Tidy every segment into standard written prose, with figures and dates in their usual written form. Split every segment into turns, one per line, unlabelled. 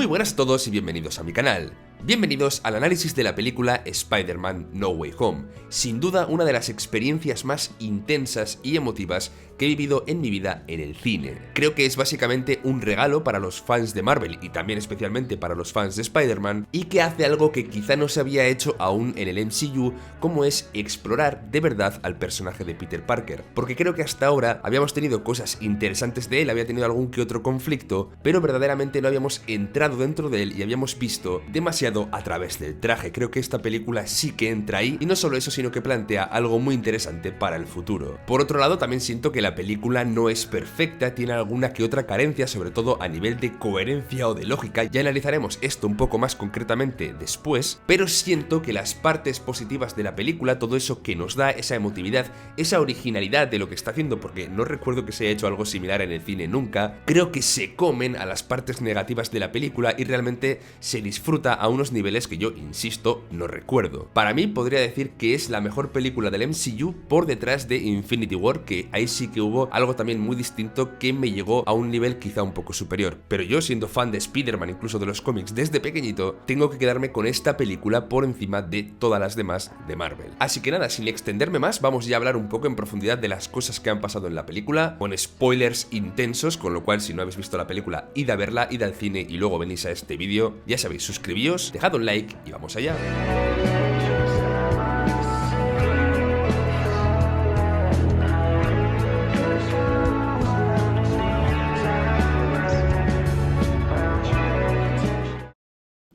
Muy buenas a todos y bienvenidos a mi canal. Bienvenidos al análisis de la película Spider-Man No Way Home, sin duda una de las experiencias más intensas y emotivas que he vivido en mi vida en el cine. Creo que es básicamente un regalo para los fans de Marvel y también especialmente para los fans de Spider-Man, y que hace algo que quizá no se había hecho aún en el MCU, como es explorar de verdad al personaje de Peter Parker, porque creo que hasta ahora habíamos tenido cosas interesantes de él, había tenido algún que otro conflicto, pero verdaderamente no habíamos entrado dentro de él y habíamos visto demasiado a través del traje. Creo que esta película sí que entra ahí, y no solo eso, sino que plantea algo muy interesante para el futuro. Por otro lado, también siento que la película no es perfecta, tiene alguna que otra carencia, sobre todo a nivel de coherencia o de lógica. Ya analizaremos esto un poco más concretamente después, pero siento que las partes positivas de la película, todo eso que nos da esa emotividad, esa originalidad de lo que está haciendo, porque no recuerdo que se haya hecho algo similar en el cine nunca, creo que se comen a las partes negativas de la película y realmente se disfruta a unos niveles que yo, insisto, no recuerdo. Para mí podría decir que es la mejor película del MCU por detrás de Infinity War, que ahí sí que hubo algo también muy distinto que me llegó a un nivel quizá un poco superior. Pero yo, siendo fan de Spider-Man, incluso de los cómics desde pequeñito, tengo que quedarme con esta película por encima de todas las demás de Marvel. Así que nada, sin extenderme más, vamos ya a hablar un poco en profundidad de las cosas que han pasado en la película, con spoilers intensos, con lo cual si no habéis visto la película, id a verla, id al cine y luego venís a este vídeo. Ya sabéis, suscribíos, dejad un like y vamos allá.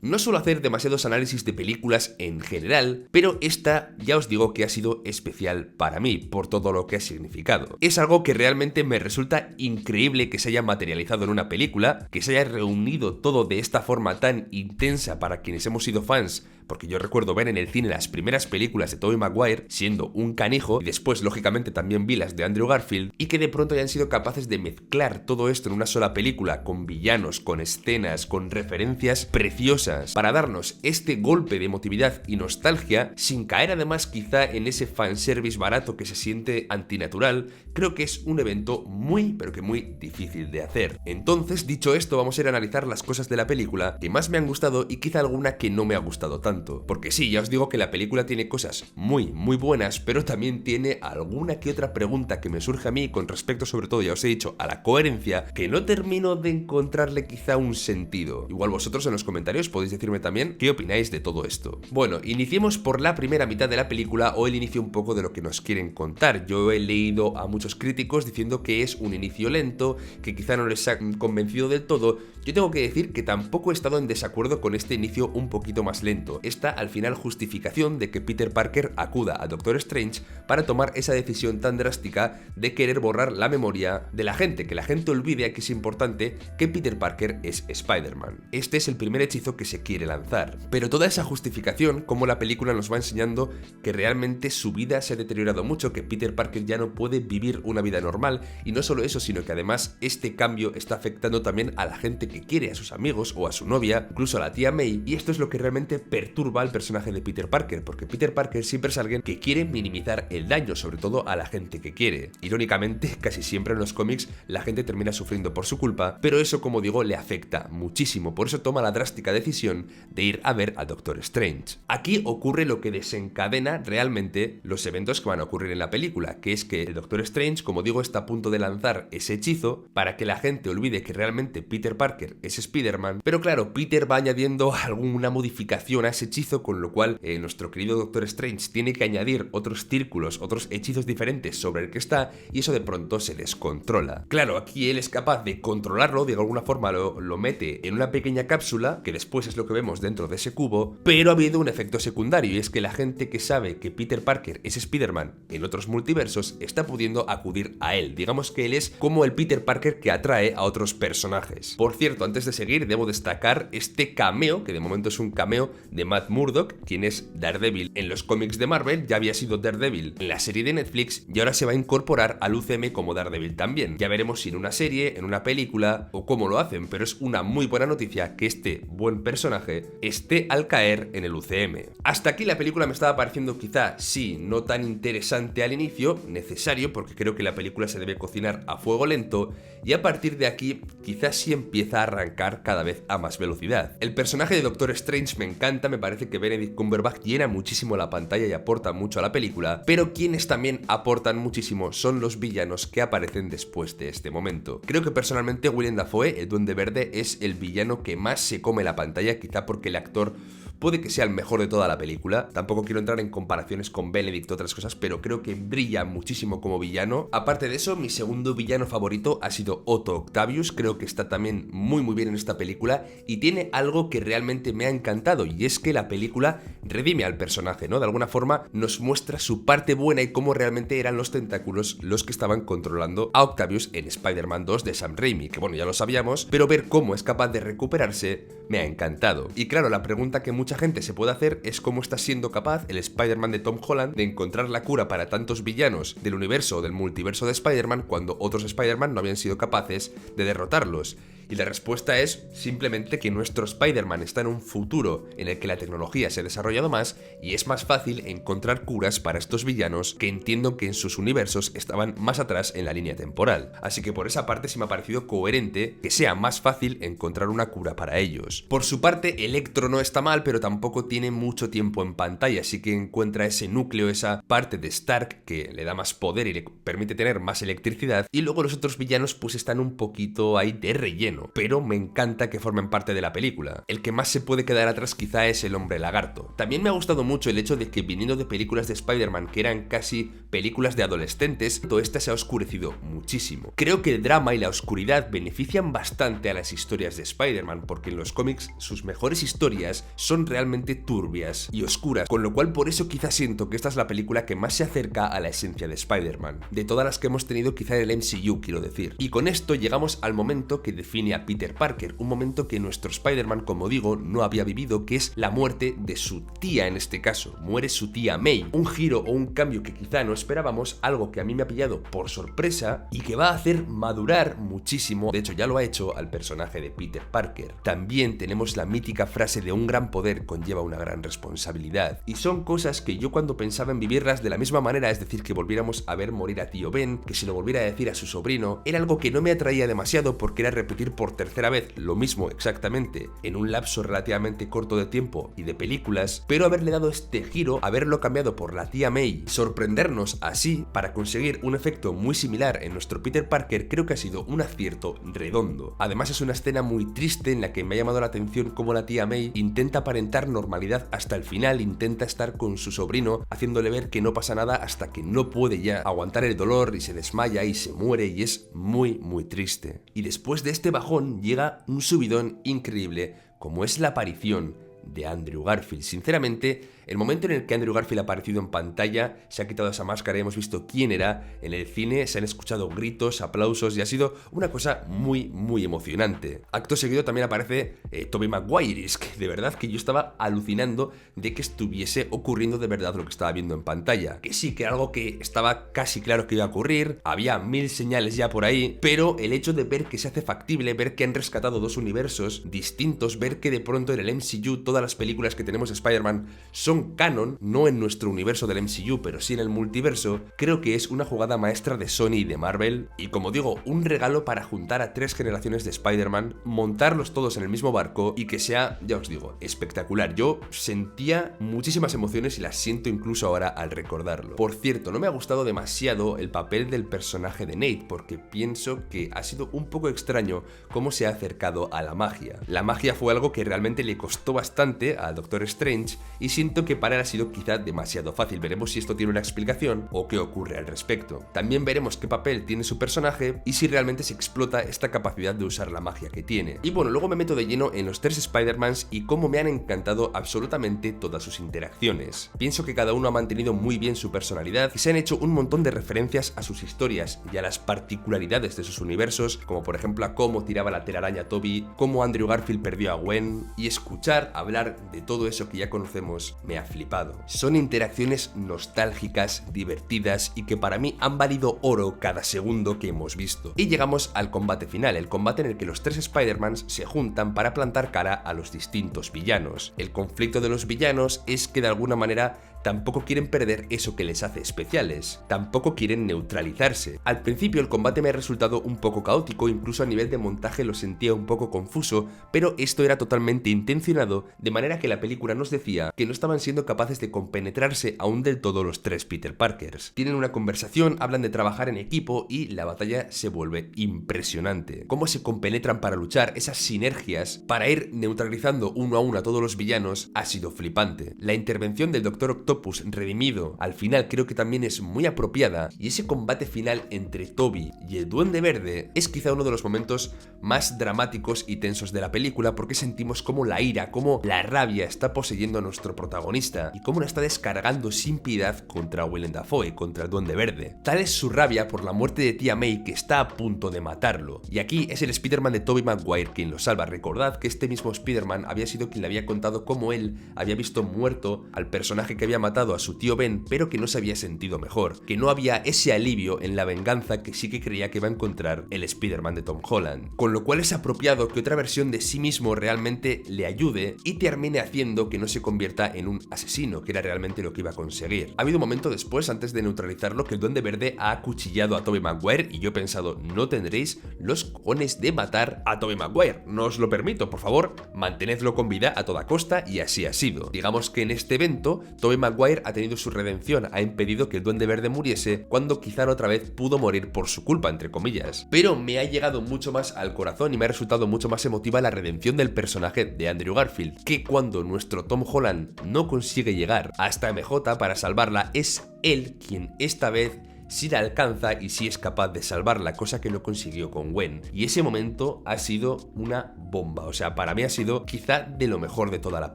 No suelo hacer demasiados análisis de películas en general, pero esta ya os digo que ha sido especial para mí, por todo lo que ha significado. Es algo que realmente me resulta increíble que se haya materializado en una película, que se haya reunido todo de esta forma tan intensa para quienes hemos sido fans, porque yo recuerdo ver en el cine las primeras películas de Tobey Maguire siendo un canijo, y después lógicamente también vi las de Andrew Garfield, y que de pronto hayan sido capaces de mezclar todo esto en una sola película, con villanos, con escenas, con referencias preciosas, para darnos este golpe de emotividad y nostalgia, sin caer además quizá en ese fanservice barato que se siente antinatural. Creo que es un evento muy, pero que muy difícil de hacer. Entonces, dicho esto, vamos a ir a analizar las cosas de la película que más me han gustado y quizá alguna que no me ha gustado tanto. Porque sí, ya os digo que la película tiene cosas muy buenas, pero también tiene alguna que otra pregunta que me surge a mí con respecto, sobre todo, ya os he dicho, a la coherencia, que no termino de encontrarle quizá un sentido. Igual vosotros en los comentarios podéis decirme también qué opináis de todo esto. Bueno, iniciemos por la primera mitad de la película, o el inicio un poco de lo que nos quieren contar. Yo he leído a muchos críticos diciendo que es un inicio lento, que quizá no les ha convencido del todo. Yo tengo que decir que tampoco he estado en desacuerdo con este inicio un poquito más lento. Esta al final justificación de que Peter Parker acuda a Doctor Strange para tomar esa decisión tan drástica de querer borrar la memoria de la gente, que la gente olvide que es importante que Peter Parker es Spider-Man. Este es el primer hechizo que se quiere lanzar. Pero toda esa justificación, como la película nos va enseñando que realmente su vida se ha deteriorado mucho, que Peter Parker ya no puede vivir una vida normal, y no solo eso, sino que además este cambio está afectando también a la gente que quiere, a sus amigos o a su novia, incluso a la tía May, y esto es lo que realmente perturba al personaje de Peter Parker, porque Peter Parker siempre es alguien que quiere minimizar el daño, sobre todo a la gente que quiere. Irónicamente, casi siempre en los cómics la gente termina sufriendo por su culpa, pero eso, como digo, le afecta muchísimo, por eso toma la drástica decisión de ir a ver a Doctor Strange. Aquí ocurre lo que desencadena realmente los eventos que van a ocurrir en la película, que es que el Doctor Strange, como digo, está a punto de lanzar ese hechizo para que la gente olvide que realmente Peter Parker es Spider-Man, pero claro, Peter va añadiendo alguna modificación a ese hechizo, con lo cual nuestro querido Doctor Strange tiene que añadir otros círculos, otros hechizos diferentes sobre el que está, y eso de pronto se descontrola. Claro, aquí él es capaz de controlarlo, de alguna forma lo mete en una pequeña cápsula, que después es lo que vemos dentro de ese cubo, pero ha habido un efecto secundario, y es que la gente que sabe que Peter Parker es Spider-Man en otros multiversos está pudiendo acudir a él. Digamos que él es como el Peter Parker que atrae a otros personajes. Por cierto, antes de seguir, debo destacar este cameo, que de momento es un cameo de Matt Murdock, quien es Daredevil en los cómics de Marvel. Ya había sido Daredevil en la serie de Netflix y ahora se va a incorporar al UCM como Daredevil también. Ya veremos si en una serie, en una película o cómo lo hacen, pero es una muy buena noticia que este buen personaje esté al caer en el UCM. Hasta aquí la película me estaba pareciendo quizá, sí, no tan interesante al inicio, necesario, porque creo que la película se debe cocinar a fuego lento, y a partir de aquí quizás sí empieza empieza a arrancar cada vez a más velocidad. El personaje de Doctor Strange me encanta, me parece que Benedict Cumberbatch llena muchísimo la pantalla y aporta mucho a la película, pero quienes también aportan muchísimo son los villanos que aparecen después de este momento. Creo que personalmente Willem Dafoe, el Duende Verde, es el villano que más se come la pantalla, quizá porque el actor puede que sea el mejor de toda la película. Tampoco quiero entrar en comparaciones con Benedict o otras cosas, pero creo que brilla muchísimo como villano. Aparte de eso, mi segundo villano favorito ha sido Otto Octavius. Creo que está también muy bien en esta película y tiene algo que realmente me ha encantado, y es que la película redime al personaje, ¿no? De alguna forma nos muestra su parte buena y cómo realmente eran los tentáculos los que estaban controlando a Octavius en Spider-Man 2 de Sam Raimi, que bueno, ya lo sabíamos, pero ver cómo es capaz de recuperarse me ha encantado. Y claro, la pregunta que mucha gente se puede hacer es cómo está siendo capaz el Spider-Man de Tom Holland de encontrar la cura para tantos villanos del universo o del multiverso de Spider-Man cuando otros Spider-Man no habían sido capaces de derrotarlos. Y la respuesta es simplemente que nuestro Spider-Man está en un futuro en el que la tecnología se ha desarrollado más y es más fácil encontrar curas para estos villanos que entiendo que en sus universos estaban más atrás en la línea temporal. Así que por esa parte sí me ha parecido coherente que sea más fácil encontrar una cura para ellos. Por su parte, Electro no está mal, pero tampoco tiene mucho tiempo en pantalla, así que encuentra ese núcleo, esa parte de Stark que le da más poder y le permite tener más electricidad, y luego los otros villanos pues están un poquito ahí de relleno, pero me encanta que formen parte de la película. El que más se puede quedar atrás quizá es el Hombre Lagarto. También me ha gustado mucho el hecho de que viniendo de películas de Spider-Man que eran casi películas de adolescentes, todo esta se ha oscurecido muchísimo. Creo que el drama y la oscuridad benefician bastante a las historias de Spider-Man, porque en los cómics sus mejores historias son realmente turbias y oscuras, con lo cual por eso quizá siento que esta es la película que más se acerca a la esencia de Spider-Man, de todas las que hemos tenido quizá en el MCU, quiero decir. Y con esto llegamos al momento que define a Peter Parker, un momento que nuestro Spider-Man, como digo, no había vivido, que es la muerte de su tía en este caso. Muere su tía May, un giro o un cambio que quizá no esperábamos, algo que a mí me ha pillado por sorpresa y que va a hacer madurar muchísimo, de hecho ya lo ha hecho, al personaje de Peter Parker. También tenemos la mítica frase de un gran poder conlleva una gran responsabilidad, y son cosas que yo cuando pensaba en vivirlas de la misma manera, es decir, que volviéramos a ver morir a tío Ben, que se lo volviera a decir a su sobrino, era algo que no me atraía demasiado porque era repetir por tercera vez lo mismo exactamente en un lapso relativamente corto de tiempo y de películas, pero haberle dado este giro, haberlo cambiado por la tía May, sorprendernos así para conseguir un efecto muy similar en nuestro Peter Parker, creo que ha sido un acierto redondo. Además es una escena muy triste en la que me ha llamado la atención cómo la tía May intenta aparentar normalidad hasta el final, intenta estar con su sobrino haciéndole ver que no pasa nada hasta que no puede ya aguantar el dolor y se desmaya y se muere, y es muy triste. Y después de este bajón llega un subidón increíble como es la aparición de Andrew Garfield. Sinceramente, el momento en el que Andrew Garfield ha aparecido en pantalla, se ha quitado esa máscara y hemos visto quién era en el cine, se han escuchado gritos, aplausos y ha sido una cosa muy emocionante. Acto seguido también aparece Tobey Maguire, es que de verdad que yo estaba alucinando de que estuviese ocurriendo de verdad lo que estaba viendo en pantalla. Que sí, que era algo que estaba casi claro que iba a ocurrir, había 1000 señales ya por ahí, pero el hecho de ver que se hace factible, ver que han rescatado dos universos distintos, ver que de pronto en el MCU todas las películas que tenemos de Spider-Man son canon, no en nuestro universo del MCU, pero sí en el multiverso, creo que es una jugada maestra de Sony y de Marvel, y como digo, un regalo para juntar a 3 generaciones de Spider-Man, montarlos todos en el mismo barco y que sea, ya os digo, espectacular. Yo sentía muchísimas emociones y las siento incluso ahora al recordarlo. Por cierto, no me ha gustado demasiado el papel del personaje de Nate, porque pienso que ha sido un poco extraño cómo se ha acercado a la magia. La magia fue algo que realmente le costó bastante al Doctor Strange y siento que para él ha sido quizá demasiado fácil. Veremos si esto tiene una explicación o qué ocurre al respecto. También veremos qué papel tiene su personaje y si realmente se explota esta capacidad de usar la magia que tiene. Y bueno, luego me meto de lleno en los 3 Spider-Mans y cómo me han encantado absolutamente todas sus interacciones. Pienso que cada uno ha mantenido muy bien su personalidad y se han hecho un montón de referencias a sus historias y a las particularidades de sus universos, como por ejemplo a cómo tiraba la telaraña Toby, cómo Andrew Garfield perdió a Gwen, y escuchar hablar de todo eso que ya conocemos me ha flipado. Son interacciones nostálgicas, divertidas y que para mí han valido oro cada segundo que hemos visto. Y llegamos al combate final, el combate en el que los 3 Spider-Mans se juntan para plantar cara a los distintos villanos. El conflicto de los villanos es que de alguna manera tampoco quieren perder eso que les hace especiales, tampoco quieren neutralizarse. Al principio el combate me ha resultado un poco caótico, incluso a nivel de montaje lo sentía un poco confuso, pero esto era totalmente intencionado, de manera que la película nos decía que no estaban siendo capaces de compenetrarse aún del todo los tres Peter Parkers. Tienen una conversación, hablan de trabajar en equipo y la batalla se vuelve impresionante. Cómo se compenetran para luchar, esas sinergias para ir neutralizando uno a uno a todos los villanos ha sido flipante. La intervención del Dr. Octopus redimido al final creo que también es muy apropiada, y ese combate final entre Toby y el Duende Verde es quizá uno de los momentos más dramáticos y tensos de la película, porque sentimos cómo la ira, cómo la rabia está poseyendo a nuestro protagonista y cómo la está descargando sin piedad contra Willem Dafoe, contra el Duende Verde. Tal es su rabia por la muerte de tía May que está a punto de matarlo. Y aquí es el Spider-Man de Tobey Maguire quien lo salva. Recordad que este mismo Spider-Man había sido quien le había contado cómo él había visto muerto al personaje que había matado a su tío Ben, pero que no se había sentido mejor, que no había ese alivio en la venganza que sí que creía que iba a encontrar el Spider-Man de Tom Holland. Con lo cual es apropiado que otra versión de sí mismo realmente le ayude y termine haciendo que no se convierta en un asesino, que era realmente lo que iba a conseguir. Ha habido un momento después, antes de neutralizarlo, que el Duende Verde ha acuchillado a Tobey Maguire y yo he pensado, no tendréis los cojones de matar a Tobey Maguire, no os lo permito, por favor, mantenedlo con vida a toda costa, y así ha sido. Digamos que en este evento, Tobey Maguire ha tenido su redención, ha impedido que el Duende Verde muriese cuando quizá otra vez pudo morir por su culpa, entre comillas. Pero me ha llegado mucho más al corazón y me ha resultado mucho más emotiva la redención del personaje de Andrew Garfield, que cuando nuestro Tom Holland no consigue llegar hasta MJ para salvarla, es él quien esta vez sí la alcanza y sí es capaz de salvarla, cosa que no consiguió con Gwen. Y ese momento ha sido una bomba, o sea, para mí ha sido quizá de lo mejor de toda la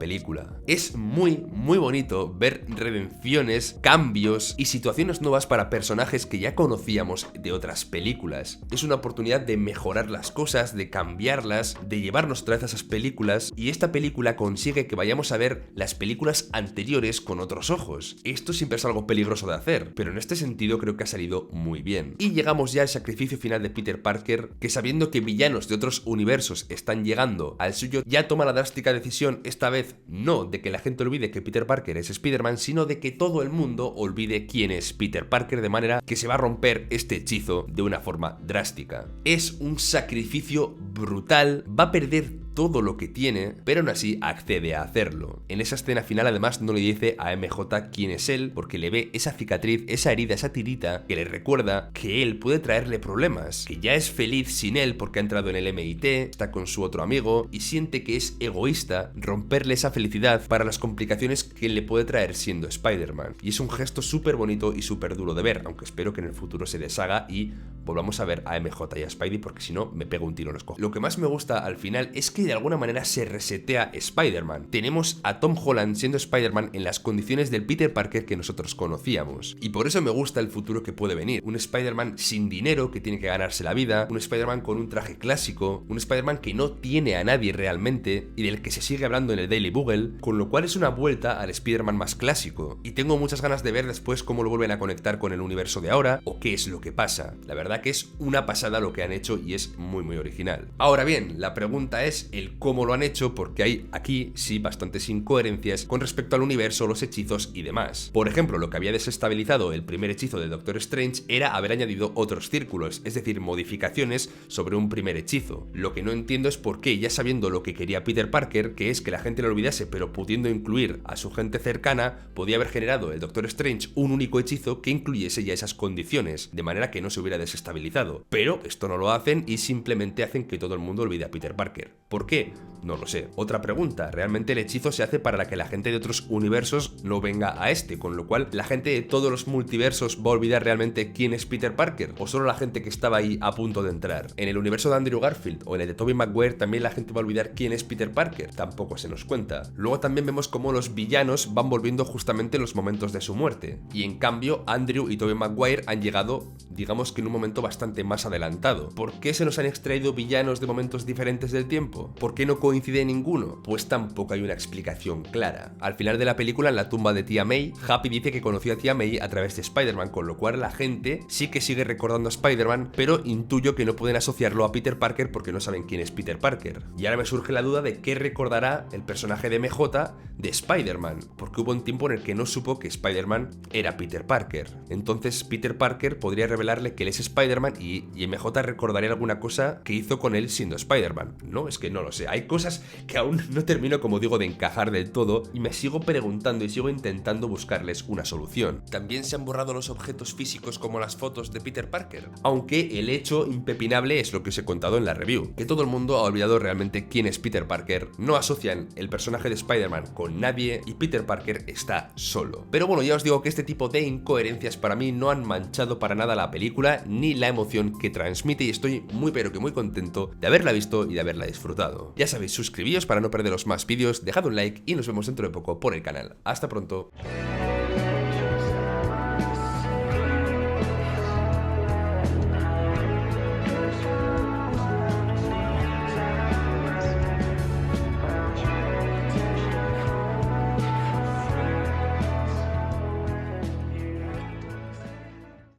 película. Es muy bonito ver redenciones, cambios y situaciones nuevas para personajes que ya conocíamos de otras películas. Es una oportunidad de mejorar las cosas, de cambiarlas, de llevarnos otra vez a esas películas, y esta película consigue que vayamos a ver las películas anteriores con otros ojos. Esto siempre es algo peligroso de hacer, pero en este sentido creo que ha salido muy bien. Y llegamos ya al sacrificio final de Peter Parker, que sabiendo que villanos de otros universos están llegando al suyo, ya toma la drástica decisión, esta vez no de que la gente olvide que Peter Parker es Spider-Man, sino de que todo el mundo olvide quién es Peter Parker, de manera que se va a romper este hechizo de una forma drástica. Es un sacrificio brutal, va a perder todo lo que tiene, pero aún así accede a hacerlo. En esa escena final además no le dice a MJ quién es él, porque le ve esa cicatriz, esa herida, esa tirita que le recuerda que él puede traerle problemas, que ya es feliz sin él porque ha entrado en el MIT, está con su otro amigo y siente que es egoísta romperle esa felicidad para las complicaciones que le puede traer siendo Spider-Man. Y es un gesto súper bonito y súper duro de ver, aunque espero que en el futuro se deshaga y volvamos a ver a MJ y a Spidey, porque si no me pego un tiro en los cojones. Lo que más me gusta al final es que de alguna manera se resetea Spider-Man. Tenemos a Tom Holland siendo Spider-Man en las condiciones del Peter Parker que nosotros conocíamos. Y por eso me gusta el futuro que puede venir. Un Spider-Man sin dinero, que tiene que ganarse la vida, un Spider-Man con un traje clásico, un Spider-Man que no tiene a nadie realmente y del que se sigue hablando en el Daily Bugle, con lo cual es una vuelta al Spider-Man más clásico. Y tengo muchas ganas de ver después cómo lo vuelven a conectar con el universo de ahora o qué es lo que pasa. La verdad que es una pasada lo que han hecho y es muy original. Ahora bien, la pregunta es el cómo lo han hecho, porque hay aquí sí bastantes incoherencias con respecto al universo, los hechizos y demás. Por ejemplo, lo que había desestabilizado el primer hechizo de Doctor Strange era haber añadido otros círculos, es decir, modificaciones sobre un primer hechizo. Lo que no entiendo es por qué, ya sabiendo lo que quería Peter Parker, que es que la gente lo olvidase, pero pudiendo incluir a su gente cercana, podía haber generado el Doctor Strange un único hechizo que incluyese ya esas condiciones, de manera que no se hubiera desestabilizado. Pero esto no lo hacen y simplemente hacen que todo el mundo olvide a Peter Parker. ¿Por qué? No lo sé. Otra pregunta, ¿realmente el hechizo se hace para que la gente de otros universos no venga a este? Con lo cual, ¿la gente de todos los multiversos va a olvidar realmente quién es Peter Parker? ¿O solo la gente que estaba ahí a punto de entrar? En el universo de Andrew Garfield o en el de Tobey Maguire también la gente va a olvidar quién es Peter Parker. Tampoco se nos cuenta. Luego también vemos cómo los villanos van volviendo justamente en los momentos de su muerte. Y en cambio, Andrew y Tobey Maguire han llegado, digamos que en un momento bastante más adelantado. ¿Por qué se nos han extraído villanos de momentos diferentes del tiempo? ¿Por qué no coinciden coincide ninguno? Pues tampoco hay una explicación clara. Al final de la película, en la tumba de Tía May, Happy dice que conoció a Tía May a través de Spider-Man, con lo cual la gente sí que sigue recordando a Spider-Man, pero intuyo que no pueden asociarlo a Peter Parker porque no saben quién es Peter Parker. Y ahora me surge la duda de qué recordará el personaje de MJ de Spider-Man, porque hubo un tiempo en el que no supo que Spider-Man era Peter Parker. Entonces Peter Parker podría revelarle que él es Spider-Man y MJ recordaría alguna cosa que hizo con él siendo Spider-Man. No, es que no lo sé. Hay cosas que aún no termino, como digo, de encajar del todo y me sigo preguntando y sigo intentando buscarles una solución. También se han borrado los objetos físicos como las fotos de Peter Parker, aunque el hecho impepinable es lo que os he contado en la review, que todo el mundo ha olvidado realmente quién es Peter Parker, no asocian el personaje de Spider-Man con nadie y Peter Parker está solo. Pero bueno, ya os digo que este tipo de incoherencias para mí no han manchado para nada la película ni la emoción que transmite y estoy muy pero que muy contento de haberla visto y de haberla disfrutado. Ya sabéis, suscribíos para no perderos más vídeos, dejad un like y nos vemos dentro de poco por el canal. Hasta pronto.